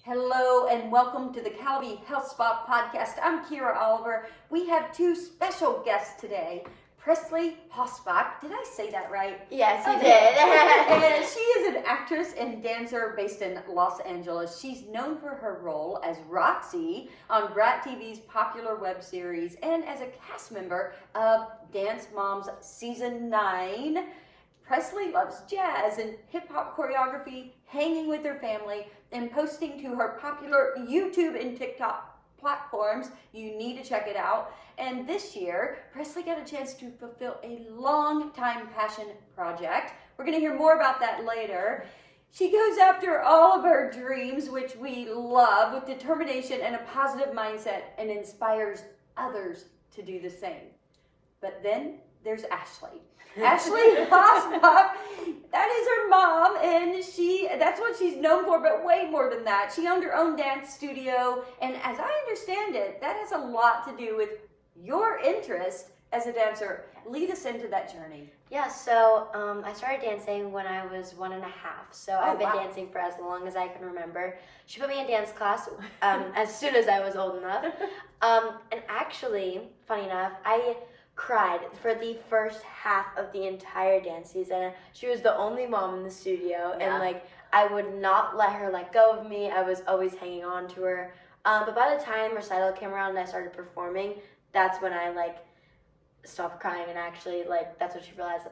Hello and welcome to the Cal-a-Vie Hosbach podcast. I'm Kyra Oliver. We have two special guests today. Pressley Hosbach. Did I say that right? Yes, you did. And she is an actress and dancer based in Los Angeles. She's known for her role as Roxy on Brat TV's popular web series and as a cast member of Dance Moms Season 9. Presley loves jazz and hip-hop choreography, hanging with her family, and posting to her popular YouTube and TikTok platforms. You need to check it out. And this year, Presley got a chance to fulfill a long-time passion project. We're going to hear more about that later. She goes after all of her dreams, which we love, with determination and a positive mindset, and inspires others to do the same. But then there's Ashley. Ashley Hosbach, that is her mom, and that's what she's known for, but way more than that. She owned her own dance studio, and as I understand it, that has a lot to do with your interest as a dancer. Lead us into that journey. Yeah, so I started dancing when I was 1.5, so I've been dancing for as long as I can remember. She put me in dance class as soon as I was old enough, and actually, funny enough, I cried for the first half of the entire dance season. She was the only mom in the studio, and I would not let her let go of me. I was always hanging on to her. But by the time recital came around and I started performing, that's when I stopped crying, and actually that's when she realized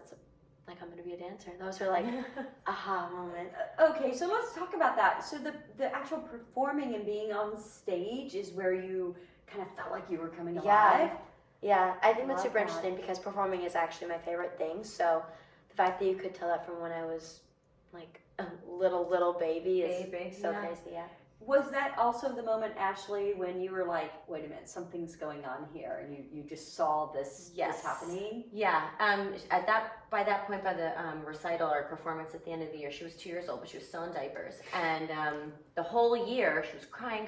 I'm gonna be a dancer. That was her aha moment. Okay, so let's talk about that. So the actual performing and being on stage is where you kind of felt like you were coming alive. Yeah, I think that's super interesting because performing is actually my favorite thing. So the fact that you could tell that from when I was a little baby is so crazy. Yeah. Was that also the moment, Ashley, when you were like, wait a minute, something's going on here, and you just saw this happening? Yeah. By that point, by the recital or performance at the end of the year, she was 2 years old, but she was still in diapers, and the whole year she was crying,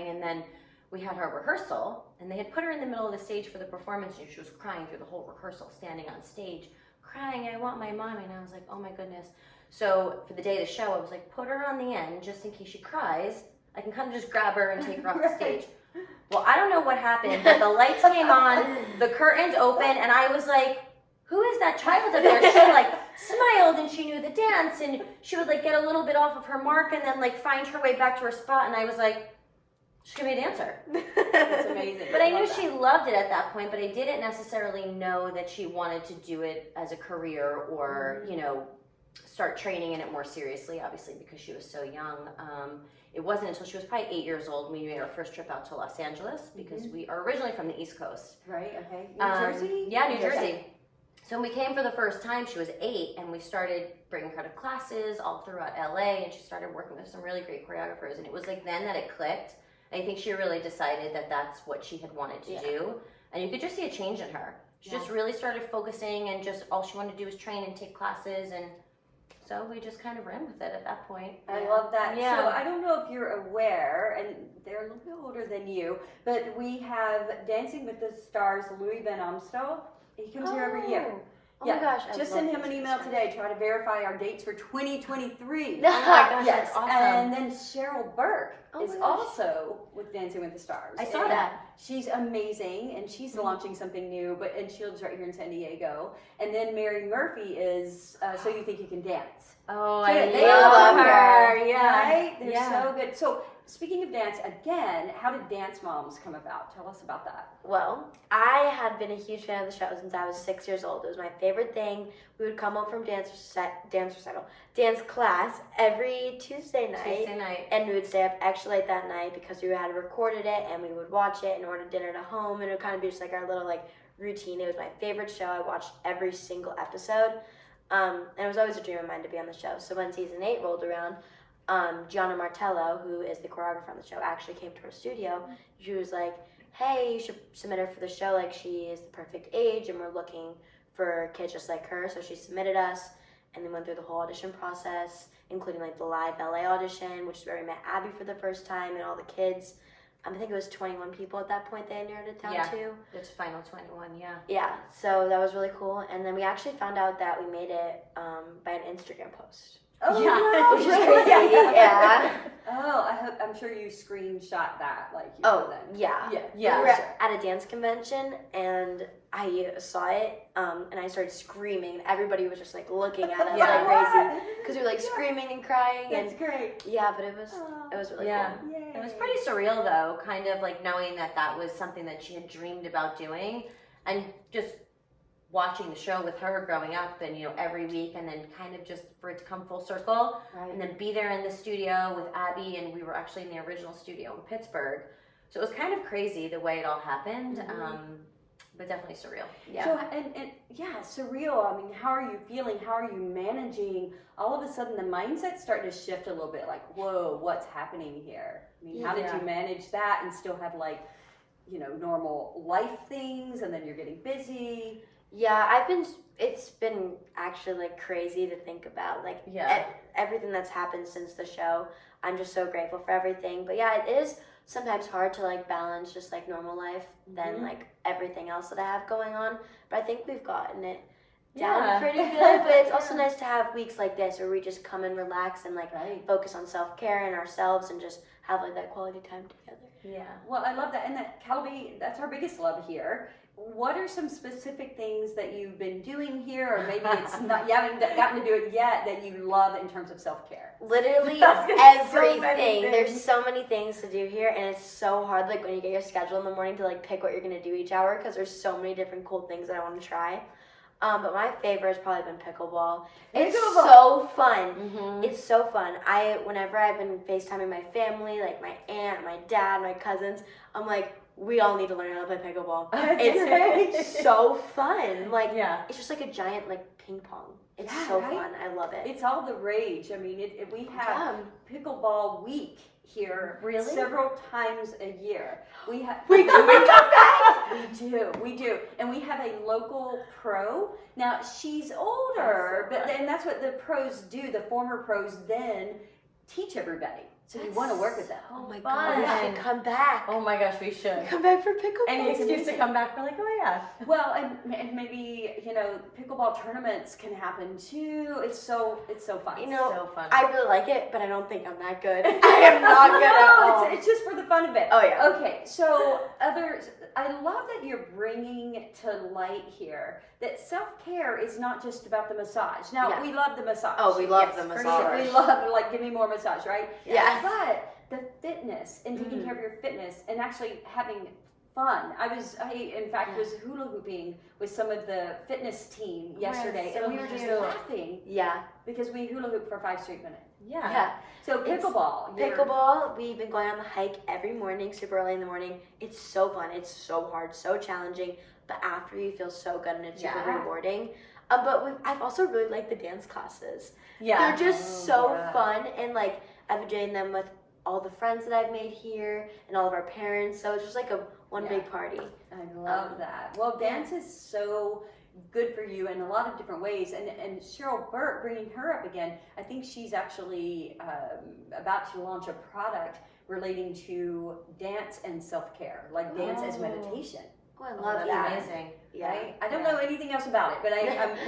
and then we had our rehearsal, and they had put her in the middle of the stage for the performance, and she was crying through the whole rehearsal, standing on stage, crying, I want my mommy, and I was like, oh my goodness. So for the day of the show, I was like, put her on the end, just in case she cries, I can kind of just grab her and take her off the stage. Well, I don't know what happened, but the lights came on, the curtains opened, and I was like, who is that child up there? She smiled, and she knew the dance, and she would get a little bit off of her mark, and then find her way back to her spot, and I was like, she's gonna be a dancer. That's amazing. But I knew she loved it at that point, but I didn't necessarily know that she wanted to do it as a career or, start training in it more seriously, obviously, because she was so young. It wasn't until she was probably 8 years old when we made our first trip out to Los Angeles, because we are originally from the East Coast. Right, okay. New Jersey? Yeah, New Jersey. So when we came for the first time, she was 8, and we started bringing her to classes all throughout LA, and she started working with some really great choreographers, and it was then that it clicked. I think she really decided that that's what she had wanted to do. And you could just see a change in her. She just really started focusing, and just all she wanted to do was train and take classes. And so we just kind of ran with it at that point. I love that. Yeah. So I don't know if you're aware, and they're a little bit older than you, but we have Dancing with the Stars, Louis Van Amstel. He comes here every year. Oh my gosh, just send him an email today. Try to verify our dates for 2023. Oh my gosh, yes. that's awesome. And then Cheryl Burke is also with Dancing with the Stars. I saw that. She's amazing, and she's launching something new, and she's right here in San Diego. And then Mary Murphy is So You Think You Can Dance. Oh, So I they love love her. Yeah. Right? They're so good. So speaking of dance, again, how did Dance Moms come about? Tell us about that. Well, I have been a huge fan of the show since I was 6 years old. It was my favorite thing. We would come home from dance class every Tuesday night. And we would stay up extra late that night because we had recorded it, and we would watch it and order dinner at home, and it would kind of be just our little routine. It was my favorite show. I watched every single episode. And it was always a dream of mine to be on the show. So when season 8 rolled around, Gianna Martello, who is the choreographer on the show, actually came to our studio. She was like, hey, you should submit her for the show. She is the perfect age, and we're looking for kids just like her. So she submitted us, and then went through the whole audition process, including the live LA audition, which is where we met Abby for the first time, and all the kids. I think it was 21 people at that point they had narrowed it down to. It's final 21, yeah. Yeah, so that was really cool. And then we actually found out that we made it by an Instagram post. Oh, yeah. no, Which is crazy. Yeah. I'm sure you screenshot that. Yeah. We were at a dance convention, and I saw it, and I started screaming, and everybody was just like looking at us like crazy because we were like screaming and crying. That's great. Yeah, but it was really cool. Yay. It was pretty surreal though, kind of like knowing that was something that she had dreamed about doing, and just watching the show with her growing up, and every week, and then kind of just for it to come full circle, and then be there in the studio with Abby, and we were actually in the original studio in Pittsburgh, so it was kind of crazy the way it all happened. But definitely surreal. Yeah. So surreal. I mean, how are you feeling? How are you managing? All of a sudden, the mindset's starting to shift a little bit. Like, whoa, what's happening here? I mean, how did you manage that and still have normal life things, and then you're getting busy? Yeah, it's been actually like crazy to think about, like everything that's happened since the show. I'm just so grateful for everything. But yeah, it is sometimes hard to like balance just like normal life than like everything else that I have going on. But I think we've gotten it down pretty good. But it's also nice to have weeks like this where we just come and relax and like focus on self-care and ourselves and just have like that quality time together. Yeah. Well, I love that. And that Cal-a-Vie, that's our biggest love here. What are some specific things that you've been doing here, or maybe it's not, you haven't gotten to do it yet, that you love in terms of self-care? Literally everything. There's so many things to do here, and it's so hard, like when you get your schedule in the morning to like pick what you're gonna do each hour, because there's so many different cool things that I want to try. But my favorite has probably been pickleball. It's so fun. It's so fun. Whenever I've been FaceTiming my family, like my aunt, my dad, my cousins, I'm like, we all need to learn how to play pickleball. It's so fun. Like, it's just like a giant like ping pong. It's so fun. I love it. It's all the rage. I mean, we have pickleball week here several times a year. We come back. We do. And we have a local pro. Now, she's older, but then that's what the pros do. The former pros then teach everybody. So you want to work with them. Oh my gosh, we should come back. Oh my gosh, we should. Come back for pickleball. Any excuse to come back, we're like, oh yeah. Well, and maybe, pickleball tournaments can happen too. It's so fun. So fun. I really like it, but I don't think I'm that good. I am not good at all. It's just for the fun of it. Oh yeah. Okay, so I love that you're bringing to light here that self-care is not just about the massage. Now, we love the massage. Oh, we love the massage. Sure. We love, give me more massage, right? Yeah. But the fitness and taking care of your fitness and actually having fun. I in fact was hula hooping with some of the fitness team yesterday, and we were just laughing. Yeah. Because we hula hooped for 5 straight minutes. Yeah. So pickleball. We've been going on the hike every morning, super early in the morning. It's so fun. It's so hard, so challenging. But after you feel so good and it's super rewarding. But I've also really liked the dance classes. Yeah. They're just so fun, and like I've been doing them with all the friends that I've made here and all of our parents. So it's just like one big party. I love that. Well, dance is so good for you in a lot of different ways. And Cheryl Burt, bringing her up again, I think she's actually about to launch a product relating to dance and self-care, like dance as meditation. Oh, I love that. Amazing. Yeah. Right? I don't know anything else about it, but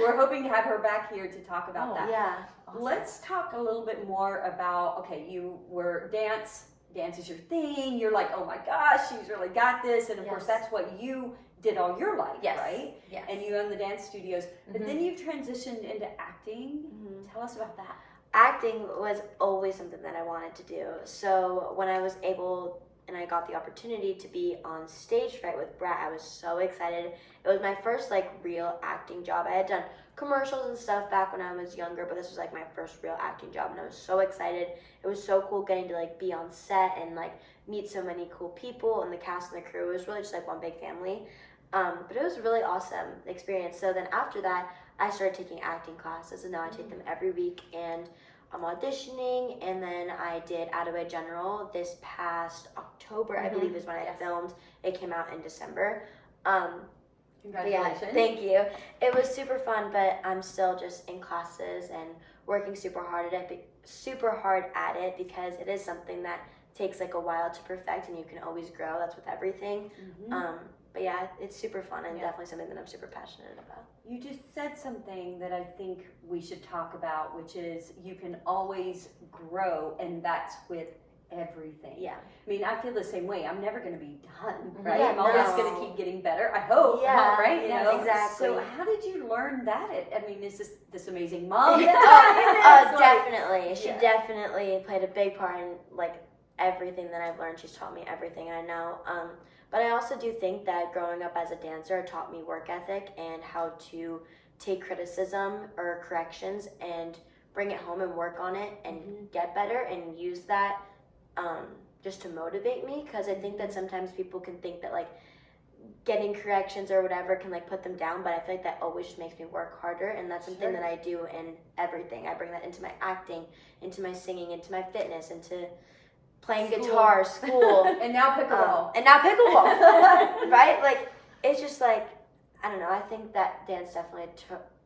we're hoping to have her back here to talk about that. Yeah. Awesome. Let's talk a little bit more about, you were dance is your thing. You're like, oh my gosh, she's really got this. And of course, that's what you did all your life, right? Yes. And you own the dance studios. But then you transitioned into acting. Tell us about that. Acting was always something that I wanted to do. So when I was able and I got the opportunity to be on stage fright with Brett, I was so excited. It was my first real acting job. I had done commercials and stuff back when I was younger, but this was my first real acting job, and I was so excited. It was so cool getting to be on set and meet so many cool people and the cast and the crew. It was really just one big family. But it was a really awesome experience. So then after that, I started taking acting classes, and now I take them every week, and I'm auditioning. And then I did Attaway General this past October, I believe is when I filmed. It came out in December. Congratulations. Yeah, thank you. It was super fun, but I'm still just in classes and working super hard at it because it is something that takes a while to perfect, and you can always grow. That's with everything. But yeah, it's super fun and definitely something that I'm super passionate about. You just said something that I think we should talk about, which is you can always grow, and that's with everything. Yeah. I mean, I feel the same way. I'm never going to be done, right? Yeah, I'm always no. going to keep getting better. I hope. Yeah, Right? yes, exactly. So how did you learn that? I mean, is this amazing mom? Definitely. She Yeah. definitely played a big part in like everything that I've learned. She's taught me everything I know. But I also do think that growing up as a dancer taught me work ethic and how to take criticism or corrections and bring it home and work on it and get better and use that just to motivate me, because I think that sometimes people can think that like getting corrections or whatever can like put them down, but I feel like that always just makes me work harder, and that's something that I do in everything. I bring that into my acting, into my singing, into my fitness, into playing guitar, school, and now pickleball. Right? Like, it's just like, I don't know, I think that dance definitely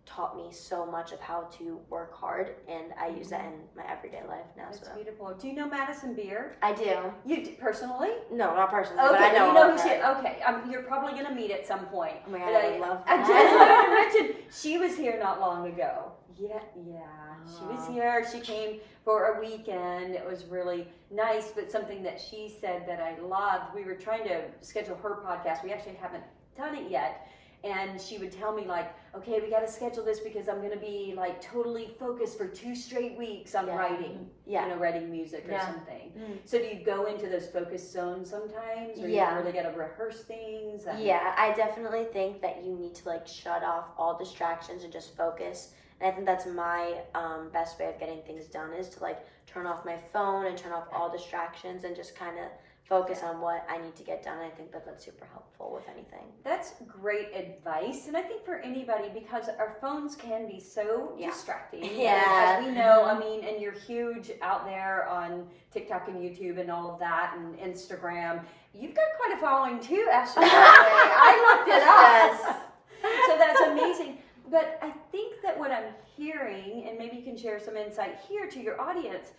taught me so much of how to work hard, and I use that in my everyday life now. That's beautiful. Do you know Madison Beer? I do. You do, personally? No, not personally, Okay, but I know you know of who she. her. Okay, you're probably going to meet at some point. Oh my God, But I love I that. just wanted to mention she was here not long ago. Yeah. She was here. She came for a weekend. It was really nice, but something that she said that I loved. We were trying to schedule her podcast. We actually haven't done it yet. And she would tell me like, okay, we got to schedule this because I'm going to be like totally focused for 2 straight weeks on writing, writing music or something. So do you go into those focus zones sometimes, or you really got to rehearse things? Yeah, I definitely think that you need to like shut off all distractions and just focus. And I think that's my best way of getting things done, is to like turn off my phone and turn off all distractions and just kind of focus on what I need to get done. I think that that's super helpful with anything. That's great advice, and I think for anybody, because our phones can be so distracting. Yeah. As we know, I mean, and you're huge out there on TikTok and YouTube and all of that, and Instagram. You've got quite a following too, Ashley. By the way. I looked it up. Yes. So that's amazing. But I think that what I'm hearing, and maybe you can share some insight here to your audience,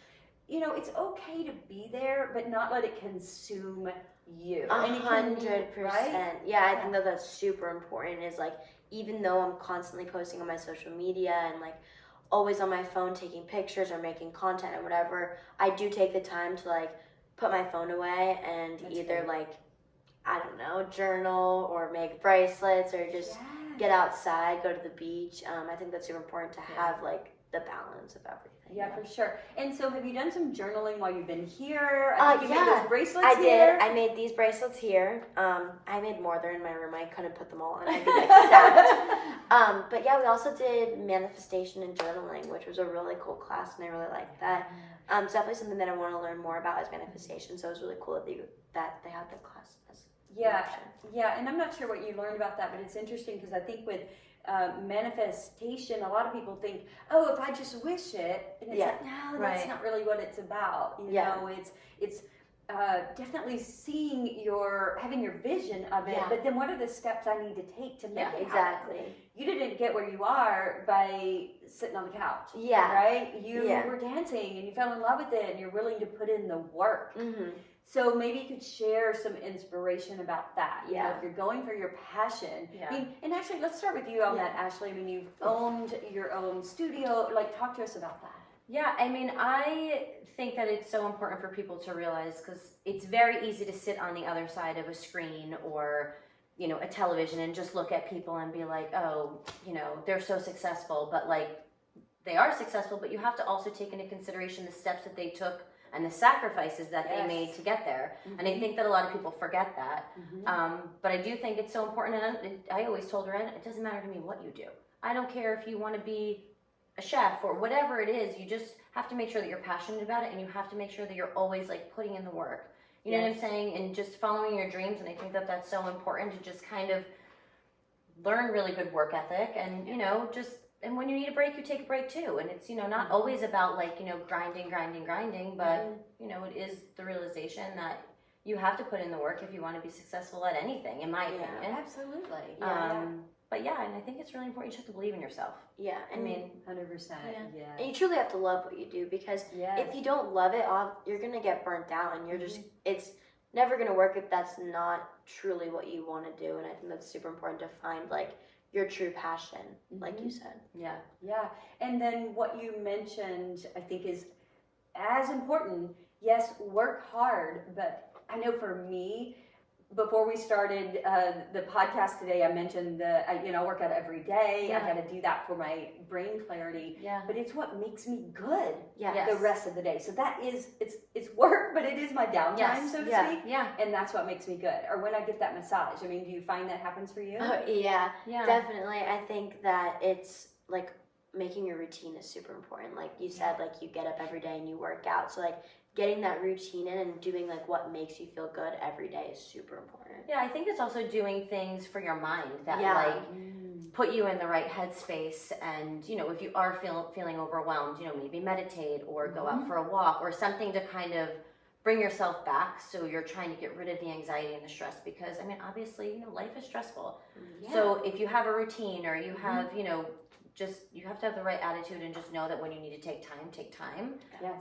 you know, it's okay to be there, but not let it consume you. 100%. Right? Yeah, I think that that's super important, is like, even though I'm constantly posting on my social media and like always on my phone taking pictures or making content or whatever, I do take the time to like put my phone away and either like, I don't know, journal or make bracelets or just get outside, go to the beach. I think that's super important to have like the balance of everything. Yeah, for sure. And so have you done some journaling while you've been here? I think you made those bracelets I here. did. I made these bracelets here. I made more. They're in my room. I couldn't put them all on. I'd be like stacked. But yeah, we also did manifestation and journaling, which was a really cool class, and I really liked that. It's definitely something that I want to learn more about, is manifestation. So it was really cool that they had that class. Yeah, and I'm not sure what you learned about that, but it's interesting because I think with manifestation, a lot of people think, oh, if I just wish it, and it's like, no, that's not really what it's about. You know, it's definitely having your vision of it, but then what are the steps I need to take to make it happen? You didn't get where you are by sitting on the couch, right? You were dancing and you fell in love with it, and you're willing to put in the work. So maybe you could share some inspiration about that. You know, if you're going for your passion. I mean, and actually, let's start with you on that, Ashley. I mean, you've owned your own studio. Like, talk to us about that. Yeah, I mean, I think that it's so important for people to realize, because it's very easy to sit on the other side of a screen or, you know, a television and just look at people and be like, oh, you know, they're so successful. But like, they are successful, but you have to also take into consideration the steps that they took and the sacrifices that they made to get there. And I think that a lot of people forget that. But I do think it's so important. And I always told her, it doesn't matter to me what you do. I don't care if you want to be a chef or whatever it is. You just have to make sure that you're passionate about it, and you have to make sure that you're always like putting in the work. You know what I'm saying? And just following your dreams. And I think that that's so important, to just kind of learn really good work ethic, and, you know, and when you need a break, you take a break too. And it's, you know, not always about like, you know, grinding, but, you know, it is the realization that you have to put in the work if you want to be successful at anything, in my opinion. Absolutely. But yeah, and I think it's really important. You just have to believe in yourself. Yeah, I mean, 100%. And you truly have to love what you do, because if you don't love it, you're gonna get burnt out, and you're just it's never gonna work if that's not truly what you want to do. And I think that's super important to find like your true passion, like you said. Yeah. And then what you mentioned, I think, is as important, yes, work hard, but I know for me, before we started the podcast today, I mentioned that I work out every day. I got to do that for my brain clarity. Yeah. But it's what makes me good Yes. the rest of the day. So that is it's work, but it is my downtime, so to speak. Yeah. And that's what makes me good. Or when I get that massage. I mean, do you find that happens for you? Yeah, Yeah. definitely. I think that it's like making your routine is super important. Like you said, like you get up every day and you work out. So like getting that routine in and doing like what makes you feel good every day is super important. Yeah, I think it's also doing things for your mind that Yeah. put you in the right headspace. And if you are feeling overwhelmed, maybe meditate or go out for a walk or something to kind of bring yourself back. So you're trying to get rid of the anxiety and the stress, because I mean, obviously, life is stressful. Yeah. So if you have a routine or you have, you have to have the right attitude and just know that when you need to take time. Yes.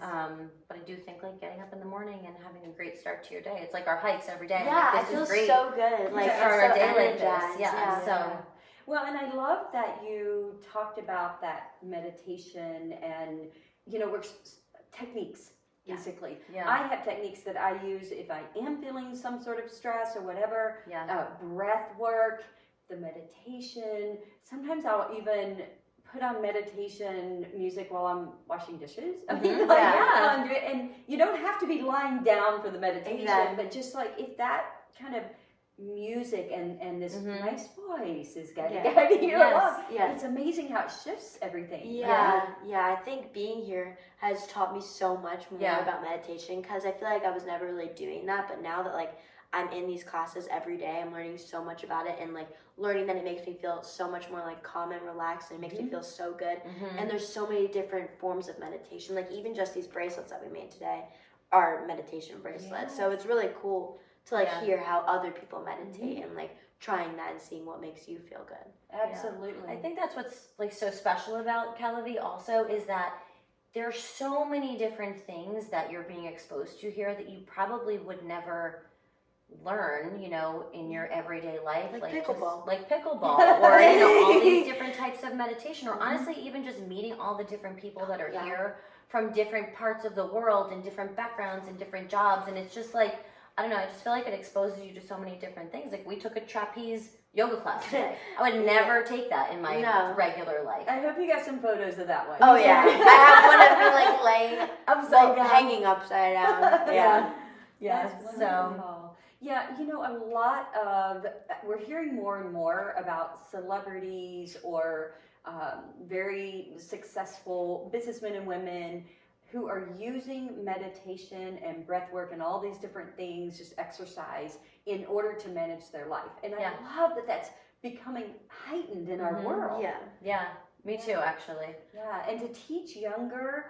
But I do think like getting up in the morning and having a great start to your day. It's like our hikes every day. Yeah, Like, I this feel is great. so good. Like to start it's our so day like energized. this. Yeah. So Well, and I love that you talked about that meditation and, techniques, basically. yeah. I have techniques that I use if I am feeling some sort of stress or whatever. Breath work, the meditation. Sometimes I'll even put on meditation music while I'm washing dishes. I mean, and you don't have to be lying down for the meditation, but just like if that kind of music and this nice voice is guiding you along. Yes. It's amazing how it shifts everything. Yeah. I think being here has taught me so much more about meditation, because I feel like I was never really doing that, but now that like I'm in these classes every day, I'm learning so much about it, and like learning that it makes me feel so much more like calm and relaxed, and it makes me feel so good. And there's so many different forms of meditation, like even just these bracelets that we made today are meditation bracelets. So it's really cool to like hear how other people meditate and like trying that and seeing what makes you feel good. Absolutely. I think that's what's like so special about Cal-a-Vie also, is that there's so many different things that you're being exposed to here that you probably would never learn, in your everyday life, like pickleball, or all these different types of meditation, or honestly even just meeting all the different people that are here from different parts of the world and different backgrounds and different jobs. And it's just like, I don't know, I just feel like it exposes you to so many different things. Like we took a trapeze yoga class today. I would never take that in my regular life. I hope you got some photos of that one. Oh yeah, I have one of me like laying upside down, hanging upside down. Yeah. So. Yeah, a lot of, we're hearing more and more about celebrities or very successful businessmen and women who are using meditation and breath work and all these different things, just exercise, in order to manage their life. And I love that that's becoming heightened in our world. Yeah, me too, actually. Yeah, and to teach younger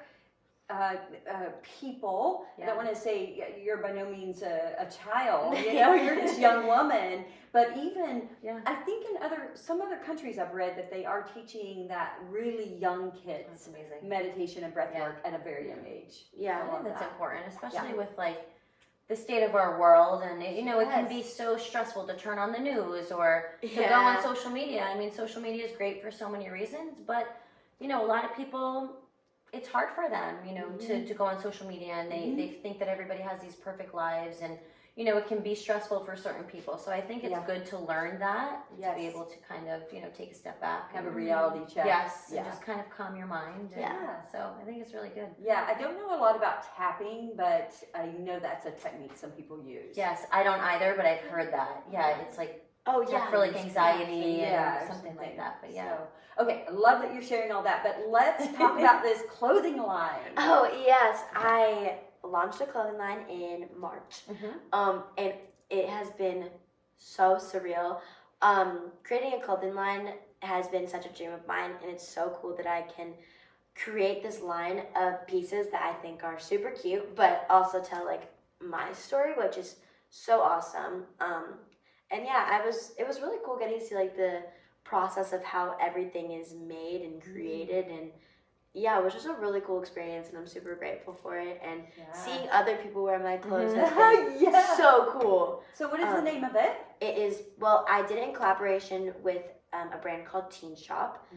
people, I don't want to say you're by no means a child, you're this young woman, but even I think in some other countries I've read that they are teaching that really young kids meditation and breath work at a very young age. I think that's important, especially with like the state of our world, and it can be so stressful to turn on the news or to go on social media. I mean, social media is great for so many reasons, but a lot of people, it's hard for them, to go on social media, and they think that everybody has these perfect lives, and it can be stressful for certain people. So I think it's good to learn that, to be able to kind of, take a step back. Have a reality check. And just kind of calm your mind. And so I think it's really good. Yeah, I don't know a lot about tapping, but I know that's a technique some people use. Yes, I don't either, but I've heard that. Yeah, it's like, for like anxiety and something like that. But So, okay, I love that you're sharing all that, but let's talk about this clothing line. Oh yes, I launched a clothing line in March, and it has been so surreal. Creating a clothing line has been such a dream of mine, and it's so cool that I can create this line of pieces that I think are super cute, but also tell like my story, which is so awesome. And it was really cool getting to see like the process of how everything is made and created, and it was just a really cool experience, and I'm super grateful for it. And seeing other people wear my clothes has been so cool. So what is the name of it? It is, I did it in collaboration with a brand called Teen Shop,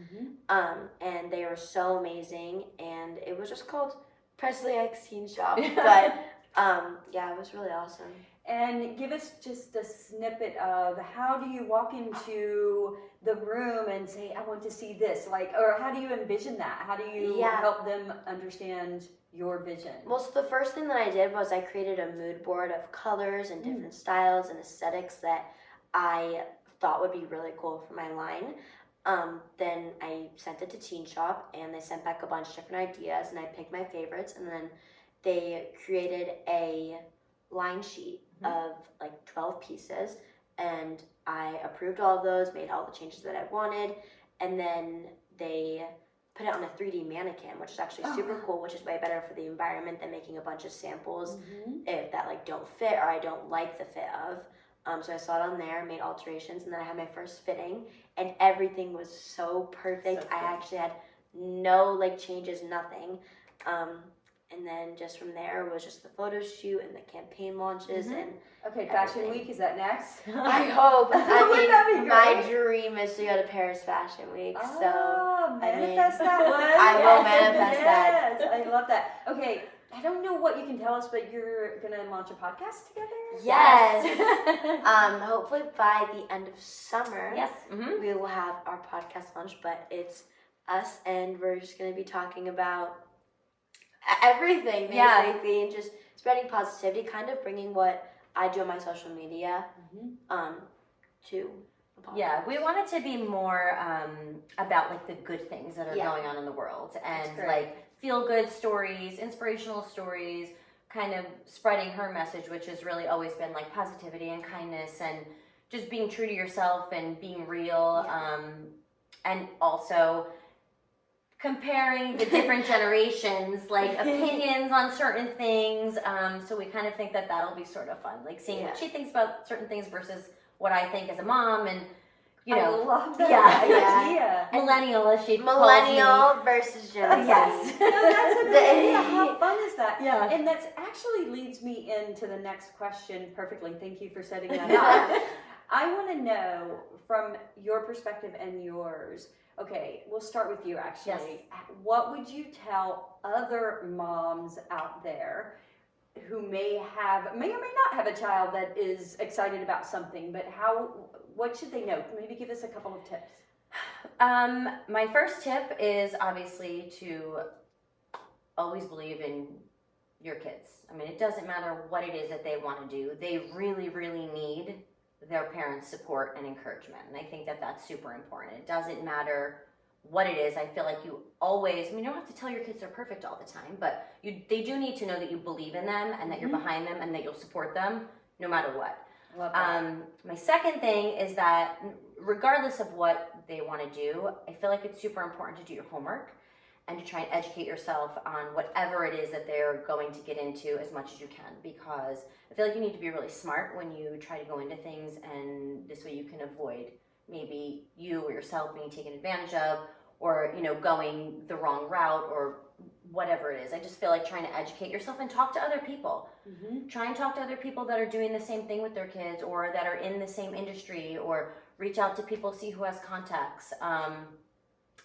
and they are so amazing, and it was just called Pressley X Teen Shop, but Yeah, it was really awesome. And give us just a snippet of how do you walk into the room and say, I want to see this, like, or how do you envision that? How do you help them understand your vision? Well, so the first thing that I did was I created a mood board of colors and different styles and aesthetics that I thought would be really cool for my line. Then I sent it to Teen Shop, and they sent back a bunch of different ideas, and I picked my favorites, and then they created a line sheet of like 12 pieces, and I approved all of those, made all the changes that I wanted, and then they put it on a 3D mannequin, which is actually super cool, which is way better for the environment than making a bunch of samples if that like don't fit or I don't like the fit of. So I saw it on there, made alterations, and then I had my first fitting, and everything was so perfect. I actually had no like changes, nothing. And then just from there was just the photo shoot and the campaign launches and Fashion Week, is that next? I hope. That'd be my dream is to go to Paris Fashion Week. Manifest that one. I will manifest that. Yes, I love that. Okay, I don't know what you can tell us, but you're gonna launch a podcast together? Yes. Hopefully by the end of summer. Yes. We will have our podcast launch, but it's us, and we're just gonna be talking about everything basically, and just spreading positivity, kind of bringing what I do on my social media to the podcast. Yeah, we want it to be more about like the good things that are going on in the world, and like feel good stories, inspirational stories, kind of spreading her message, which has really always been like positivity and kindness and just being true to yourself and being real, and also comparing the different generations, like opinions on certain things. So we kind of think that that'll be sort of fun, like seeing what she thinks about certain things versus what I think as a mom, and you know, I love that idea. Millennial, as she Millennial calls me. versus Gen Z. Yes. No, that's a good idea. How fun is that? Yeah. And that's actually leads me into the next question perfectly. Thank you for setting that up. I want to know from your perspective and yours. Okay, we'll start with you actually. Yes. What would you tell other moms out there who may or may not have a child that is excited about something, but what should they know? Maybe give us a couple of tips. My first tip is obviously to always believe in your kids. I mean, it doesn't matter what it is that they want to do. They really, really need their parents' support and encouragement. And I think that that's super important. It doesn't matter what it is. I feel like you always, I mean, you don't have to tell your kids they're perfect all the time, but they do need to know that you believe in them and that you're behind them and that you'll support them no matter what. Love that. My second thing is that regardless of what they want to do, I feel like it's super important to do your homework and to try and educate yourself on whatever it is that they're going to get into as much as you can, because I feel like you need to be really smart when you try to go into things, and this way you can avoid maybe you or yourself being taken advantage of, or going the wrong route or whatever it is. I just feel like trying to educate yourself and talk to other people. Try and talk to other people that are doing the same thing with their kids or that are in the same industry, or reach out to people, see who has contacts. I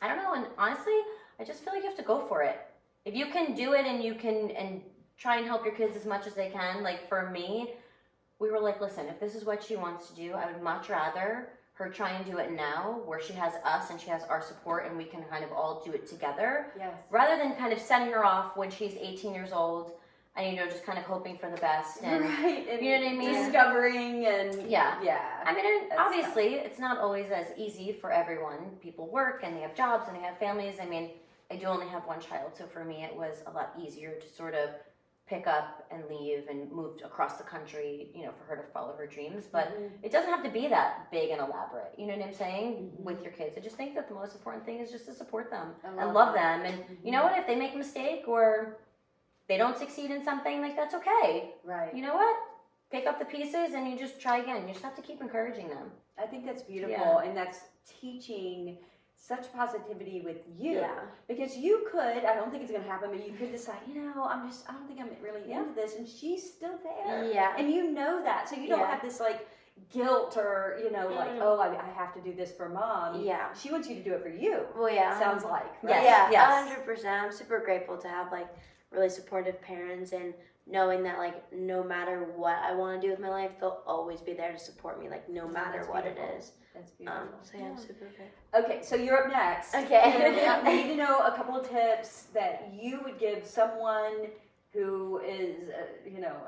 don't know, and honestly, I just feel like you have to go for it. If you can do it and you can and try and help your kids as much as they can. Like for me, we were like, listen, if this is what she wants to do, I would much rather her try and do it now, where she has us and she has our support and we can kind of all do it together. Yes. Rather than kind of sending her off when she's 18 years old and just kind of hoping for the best, and and you know what I mean? Discovering and yeah. I mean, and obviously it's not always as easy for everyone. People work and they have jobs and they have families. I mean, I do only have one child, so for me it was a lot easier to sort of pick up and leave and move across the country, for her to follow her dreams. But it doesn't have to be that big and elaborate, you know what I'm saying, with your kids. I just think that the most important thing is just to support them and love them. And you know what, if they make a mistake or they don't succeed in something, like that's okay. Right. You know what? Pick up the pieces and you just try again. You just have to keep encouraging them. I think that's beautiful, and that's teaching such positivity with you, because you could, I don't think it's going to happen, but you could decide, I don't think I'm really into this, and she's still there, and you know that, so you don't have this like guilt or like, oh, I have to do this for mom. She wants you to do it for you. Well, sounds like, right? Yes. 100%. I'm super grateful to have like really supportive parents, and knowing that like no matter what I want to do with my life, they'll always be there to support me, like no matter what it is. That's beautiful. So yeah, I'm super great. Okay, so you're up next. Okay. And we need to know a couple of tips that you would give someone who is,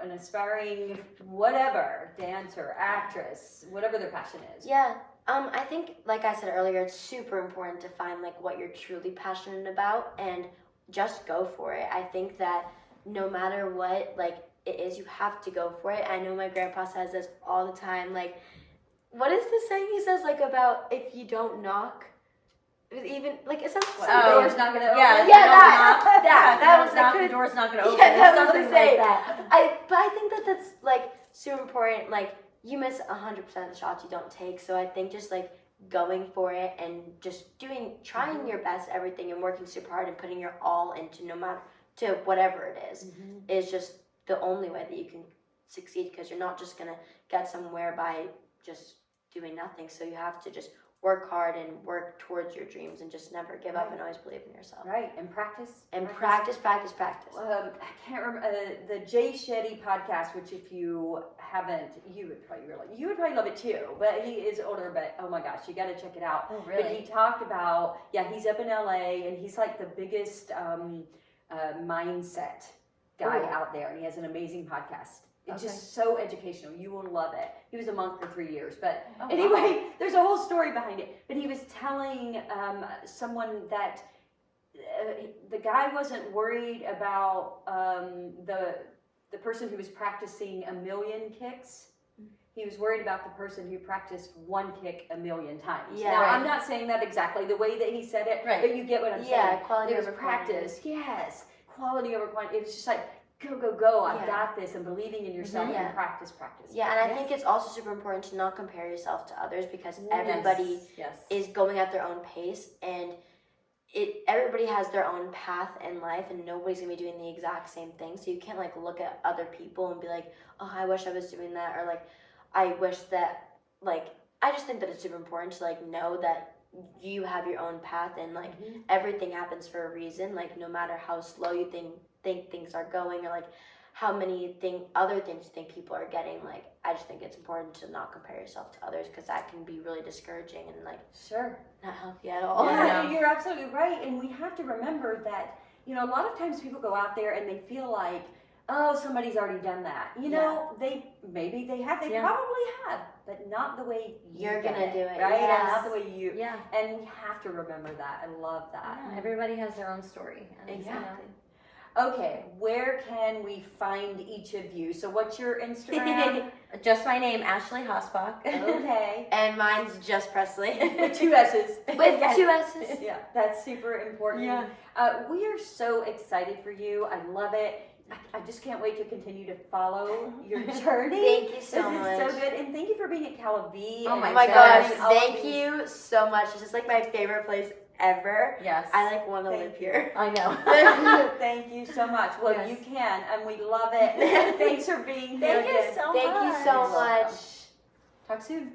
an aspiring whatever, dancer, actress, whatever their passion is. Yeah. I think, like I said earlier, it's super important to find like what you're truly passionate about and just go for it. I think that no matter what like it is, you have to go for it. I know my grandpa says this all the time. Like, what is the saying he says like about if you don't knock, even like it sounds The door's not gonna open. Yeah, that was like the door's not gonna open. Yeah, that was Something the saying. like that. But I think that that's like super important. Like you miss 100% of the shots you don't take. So I think just like going for it and just trying your best, everything, and working super hard and putting your all into to whatever it is just the only way that you can succeed, because you're not just gonna get somewhere by just doing nothing. So you have to just work hard and work towards your dreams and just never give up and always believe in yourself. Right, and practice. And practice. I can't remember the Jay Shetty podcast, which if you haven't, you would probably love it too. But he is older, but oh my gosh, you got to check it out. Oh, really? But he talked about, he's up in LA and he's like the biggest mindset guy out there, and he has an amazing podcast. It's just so educational. You will love it. He was a monk for 3 years. But anyway, there's a whole story behind it. But he was telling someone that the guy wasn't worried about the person who was practicing 1,000,000 kicks. He was worried about the person who practiced one kick 1,000,000 times. Yeah, now, right. I'm not saying that exactly the way that he said it, right. but you get what I'm saying. Yeah, quality It was over practice. Yes, quality over quantity. It was just like, go, I've got this, and believing in yourself and practice. Yeah, and I think it's also super important to not compare yourself to others, because everybody is going at their own pace, and everybody has their own path in life, and nobody's gonna be doing the exact same thing. So you can't like look at other people and be like, oh, I wish I was doing that, or like I wish that, like, I just think that it's super important to like know that you have your own path, and like everything happens for a reason. Like no matter how slow you think things are going, or like how many other things you think people are getting, like I just think it's important to not compare yourself to others, because that can be really discouraging and like not healthy at all. Yeah, you're absolutely right. And we have to remember that, a lot of times people go out there and they feel like, oh, somebody's already done that. They probably have, but not the way you're gonna do it, right? yes. And not the way you. Yeah. And we have to remember that. I love that. Yeah, everybody has their own story. Exactly. Okay, where can we find each of you? So what's your Instagram? Just my name, Ashley Hosbach. Okay. And mine's just Pressley. With 2 S's. With 2 S's. Yeah, that's super important. Yeah. We are so excited for you. I love it. I just can't wait to continue to follow your journey. Thank you so much. This is so good. And thank you for being at Cal-a-Vie. Oh my gosh, thank you so much. This is like my favorite place ever. Yes. I like want to live here. I know. Thank you so much. Well, you can, and we love it. Thanks for being here. Thank you so much. Talk soon.